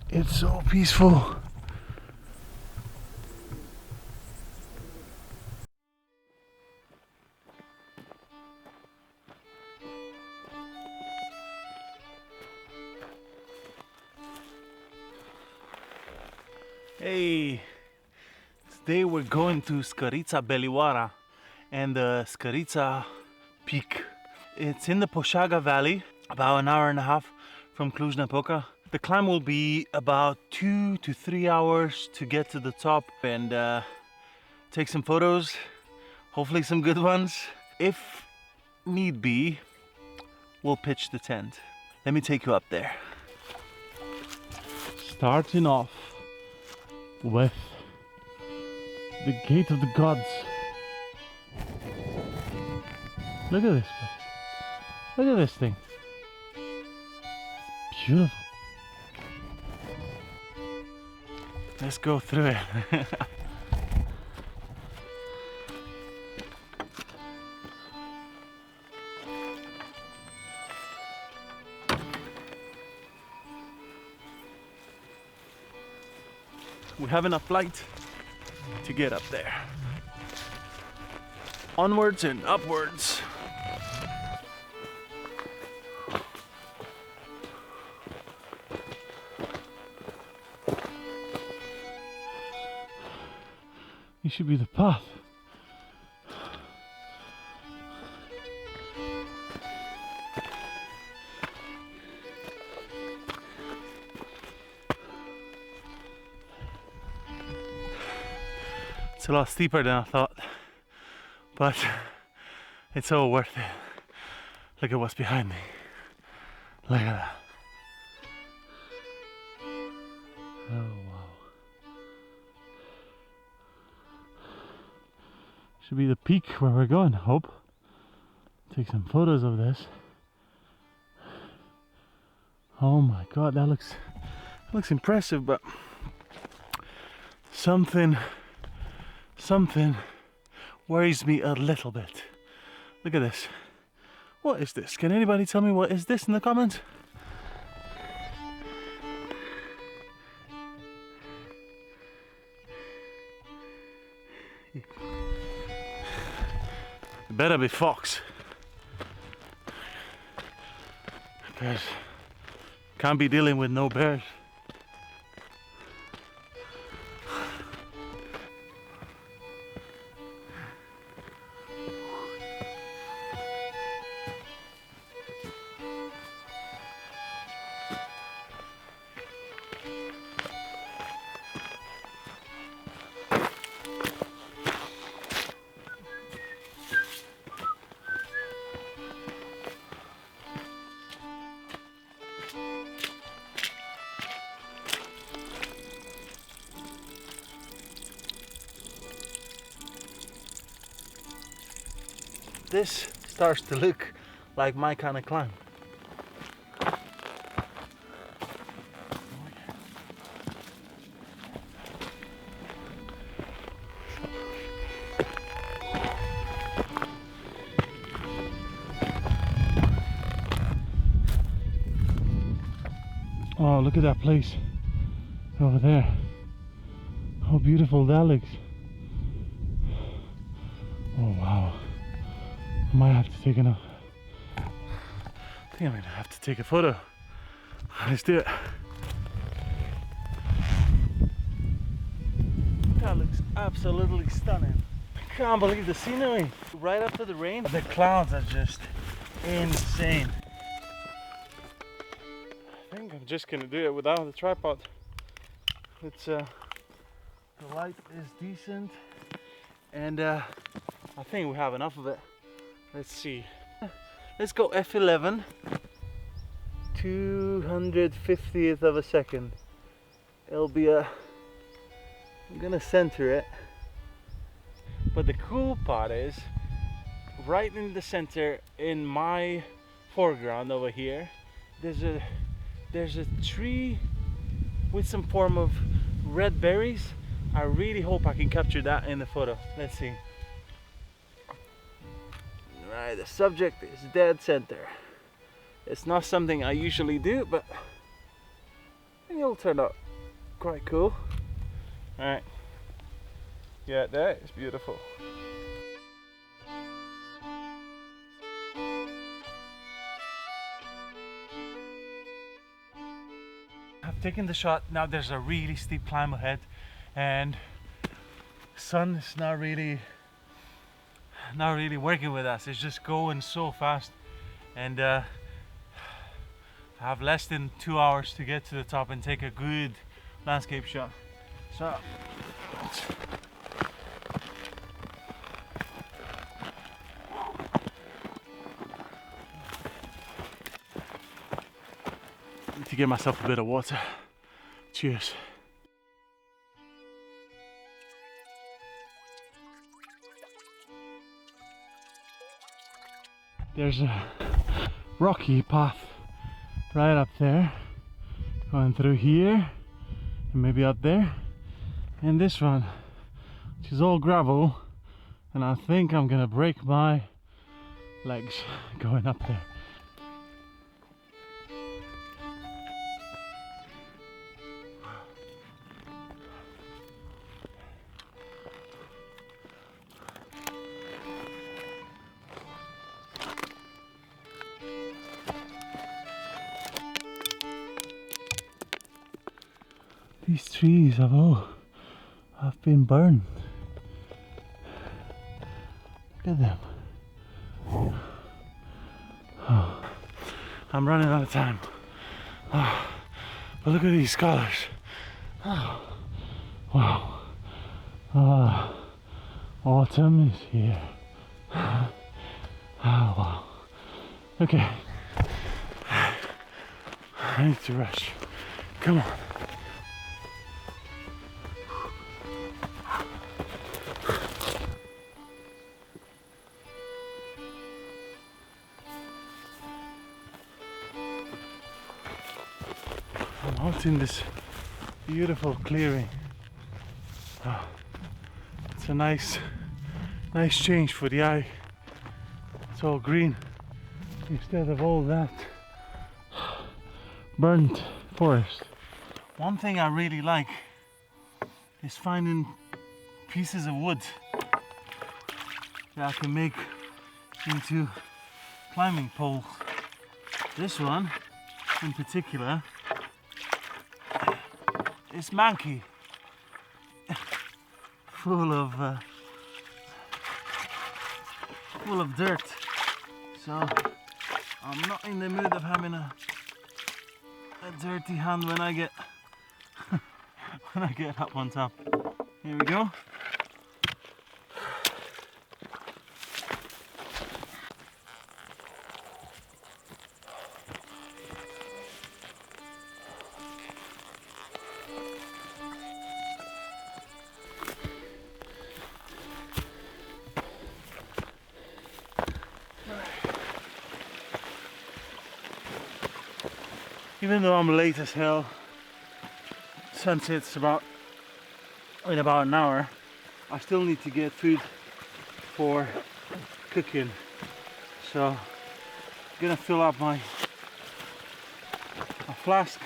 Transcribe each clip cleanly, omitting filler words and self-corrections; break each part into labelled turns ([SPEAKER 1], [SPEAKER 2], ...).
[SPEAKER 1] It's so peaceful. Hey, today we're going to Scarita-Belioara and the Scarita Peak. It's in the Poshaga Valley, about an hour and a half from Cluj-Napoca. The climb will be about 2 to 3 hours to get to the top and take some photos, hopefully some good ones. If need be, we'll pitch the tent. Let me take you up there. Starting off with the Gate of the Gods. Look at this place. Look at this thing. It's beautiful. Let's go through it. We have enough light to get up there. Onwards and upwards. It should be the path. It's a lot steeper than I thought, but it's all worth it. Look at what's behind me. Look at that. Oh wow. Should be the peak where we're going, I hope. Take some photos of this. Oh my god, that looks impressive, but something worries me a little bit. Look at this. What is this? Can anybody tell me what is this in the comments? It better be fox. Because can't be dealing with no bears. This starts to look like my kind of climb. Oh, look at that place over there. How beautiful that looks. Oh wow. I might have to take enough. I think I'm gonna have to take a photo. Let's do it. That looks absolutely stunning. I can't believe the scenery. Right after the rain, the clouds are just insane. I think I'm just gonna do it without the tripod. It's the light is decent, and I think we have enough of it. Let's see. Let's go f11, 250th of a second. It'll be I'm gonna center it. But the cool part is, right in the center, in my foreground over here, there's a tree with some form of red berries. I really hope I can capture that in the photo. Let's see. Right, the subject is dead center. It's not something I usually do, but I You'll turn out quite cool. Alright. Yeah, that is beautiful. I've taken the shot. Now there's a really steep climb ahead, and sun is not really working with us. It's just going so fast, and I have less than 2 hours to get to the top and take a good landscape shot. So need to get myself a bit of water. Cheers. There's a rocky path right up there, going through here and maybe up there, and this one, which is all gravel, and I think I'm gonna break my legs going up there. These trees have been burned. Look at them. Oh, I'm running out of time. Oh, but look at these colors. Oh, wow. Autumn is here. Oh, wow. Okay. I need to rush. Come on. I'm out in this beautiful clearing. Oh, it's a nice change for the eye. It's all green instead of all that burnt forest. One thing I really like is finding pieces of wood that I can make into climbing poles. This one in particular is manky, full of dirt, so I'm not in the mood of having a dirty hand when I get when I get up on top. Here we go. Even though I'm late as hell, sunset's in about an hour, I still need to get food for cooking. So I'm gonna fill up my flask.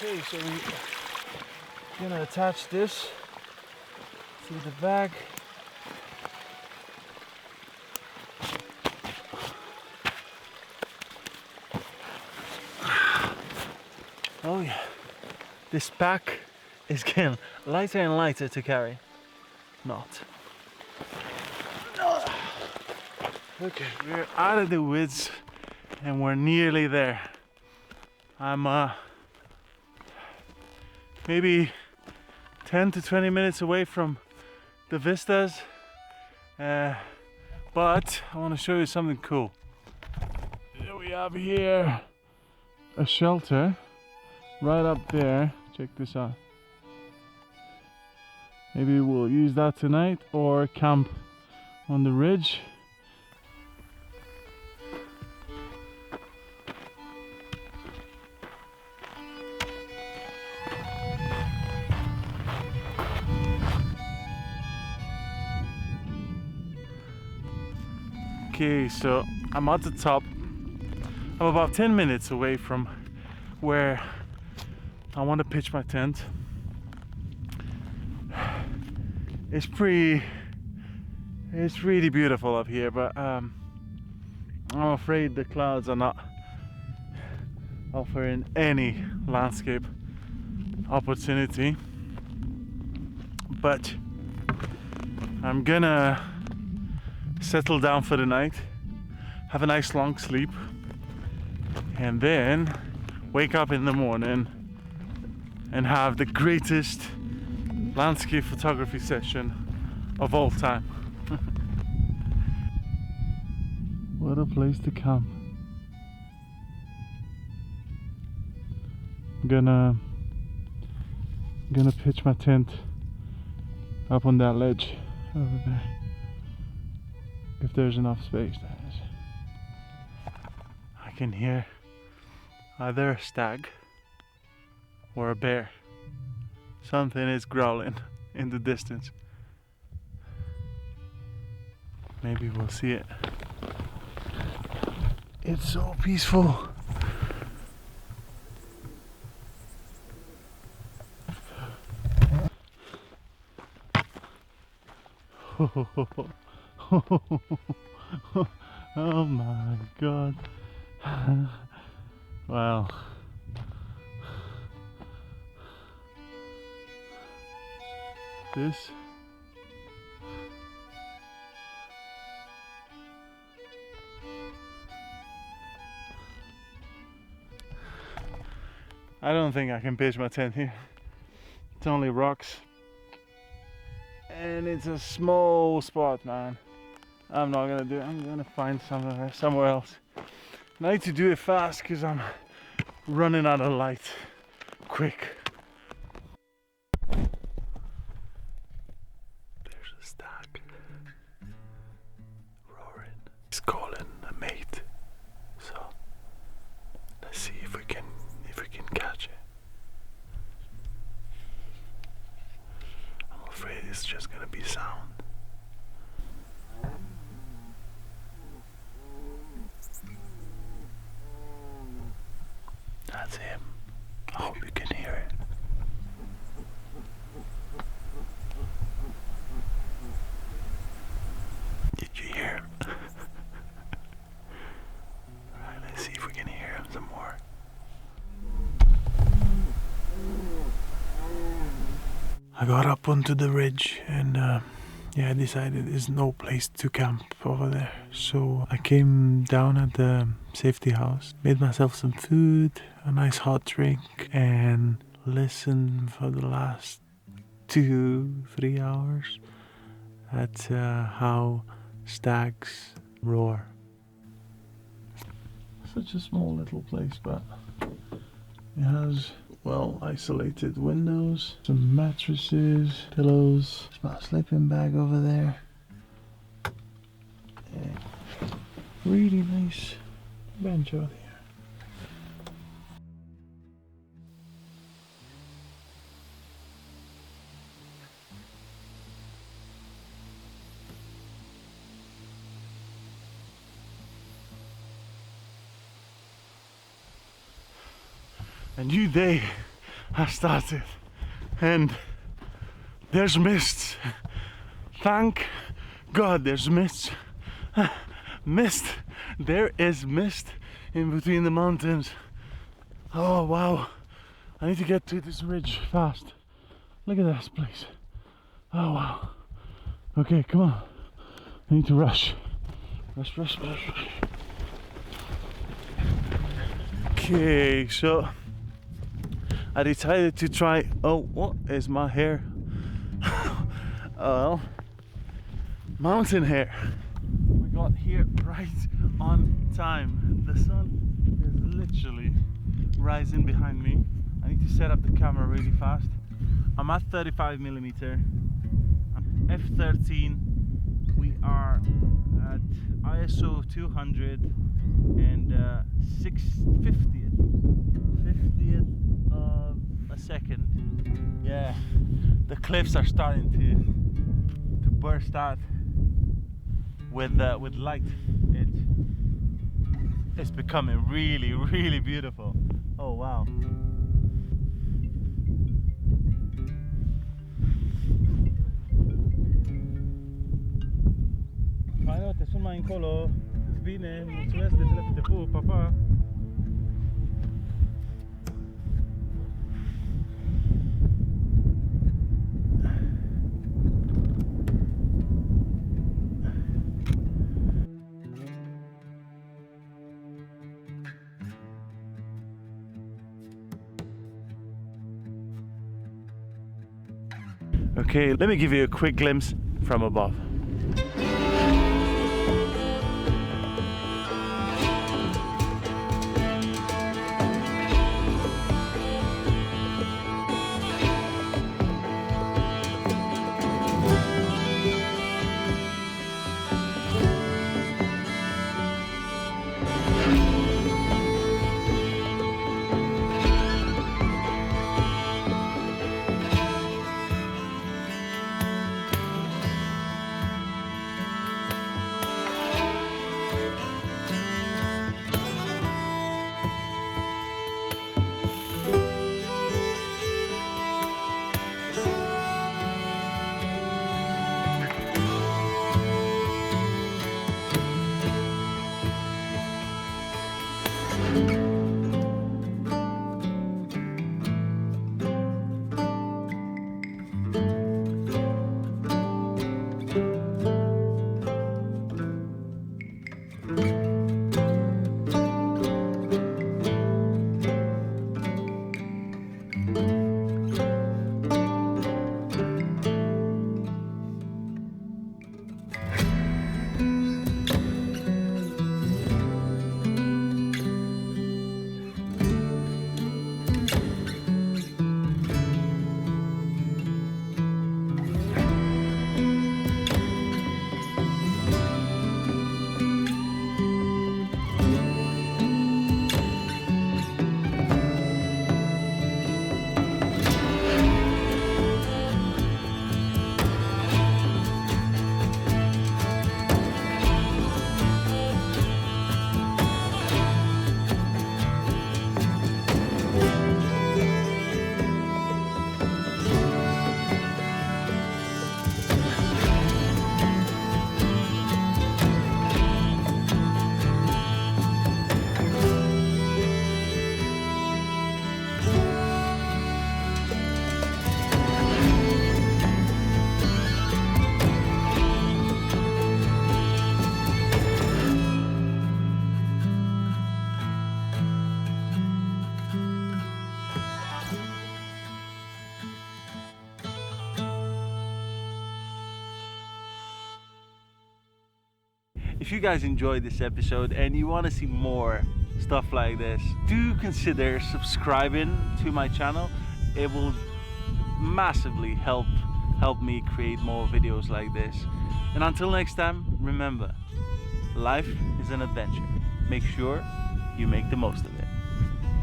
[SPEAKER 1] Okay, so we're gonna attach this to the bag. Oh yeah, this pack is getting lighter and lighter to carry. Not. Okay, we're out of the woods and we're nearly there. I'm maybe 10 to 20 minutes away from the vistas, but I want to show you something cool. We have here a shelter right up there. Check this out. Maybe we'll use that tonight or camp on the ridge. Okay, so I'm at the top. I'm about 10 minutes away from where I want to pitch my tent. It's really beautiful up here, but I'm afraid the clouds are not offering any landscape opportunity. But I'm gonna settle down for the night, have a nice long sleep, and then wake up in the morning and have the greatest landscape photography session of all time. What a place to camp. I'm gonna pitch my tent up on that ledge over there, if there's enough space, that is. I can hear either a stag or a bear. Something is growling in the distance. Maybe we'll see it. It's so peaceful. Oh my god. Well, this I don't think I can pitch my tent here. It's only rocks. And it's a small spot, man. I'm not gonna do it. I'm gonna find somewhere else. And I need to do it fast because I'm running out of light quick. There's a stag roaring. He's calling a mate. So let's see if we can catch it. I'm afraid it's just gonna be sound. That's him. I hope you can hear it. Did you hear him? Alright, let's see if we can hear him some more. I got up onto the ridge and I decided there's no place to camp over there. So I came down at the safety house, made myself some food, a nice hot drink, and listened for the last 2-3 hours at how stags roar. Such a small little place, but it has well isolated windows, some mattresses, pillows, small sleeping bag over there. Yeah. Really nice bench out here. A new day has started and there's mist. Thank God there's mist. Mist. There is mist in between the mountains. Oh wow. I need to get to this ridge fast. Look at this place. Oh wow. Okay, come on. I need to rush. Rush. Okay, so I decided to try. Oh, what is my hair? Well, mountain hair. We got here right on time. The sun is literally rising behind me. I need to set up the camera really fast. I'm at 35mm f13. We are at ISO 200 and 650th of a second. Yeah, the cliffs are starting to burst out. with light. It's becoming really, really beautiful. Oh wow. Hai, te sunt mai încolo. Bine, mulțumesc de pup, pa, pa. Okay, let me give you a quick glimpse from above. If you guys enjoyed this episode and you want to see more stuff like this, do consider subscribing to my channel. It will massively help me create more videos like this. And until next time, remember, life is an adventure. Make sure you make the most of it.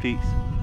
[SPEAKER 1] Peace.